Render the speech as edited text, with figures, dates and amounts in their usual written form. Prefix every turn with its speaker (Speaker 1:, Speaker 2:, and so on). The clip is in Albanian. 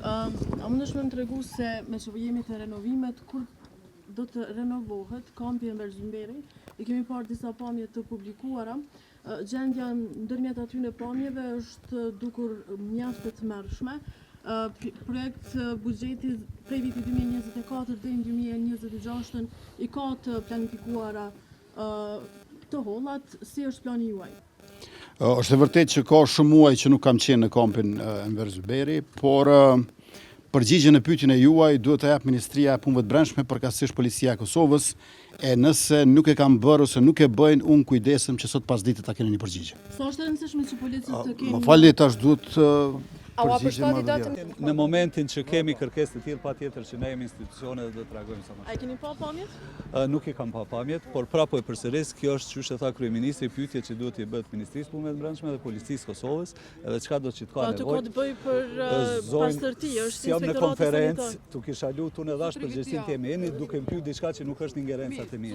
Speaker 1: A mundesh me më tregu se me që jemi të renovimet, kur do të renovohet kampi Enver Zymberi, i kemi parë disa pamje të publikuara. Gjendja ndërmjet atyre pamjeve është dukur mjaft e tmerrshme. Projekt buxheti prej vitit 2024 deri në 2026 i ka të planifikuara të hollat, si është plani juaj?
Speaker 2: Është e vërtet që ka shumë muaj që nuk kam qenë në kampin Enver Zymberi, por përgjigjen e pyetjen e juaj duhet të jap Ministria e Punëve të Brendshme, përkatësisht Policia e Kosovës, e nëse nuk e kam bërë ose nuk e bëjnë, unë kujdesem që sot pasdite ta keni një përgjigje.
Speaker 1: Sa është e rëndësishme që policët të kenë...
Speaker 2: Më falni, tash duhet përgjigje më vjen.
Speaker 3: Në momentin që kemi kërkesë të tillë, patjetër që ne jemi institucione dhe do të reagojmë sa më
Speaker 1: shumë. A keni pa pamjet?
Speaker 3: Nuk i kam pa pamjet, por prapoj përsëris, kjo është çështje tha kryeministri, pyetje që duhet i bëhet Ministrisë Punëve të Brendshme dhe Policisë Kosovës, edhe çka do të ka nevojë.
Speaker 1: Ato ka të bëj për pastërti, është
Speaker 3: inspektorati në konferencë, tu kisha lutur unë dash përgjegjësinë time, jeni duke më pyet diçka që nuk është ingerencat e mia.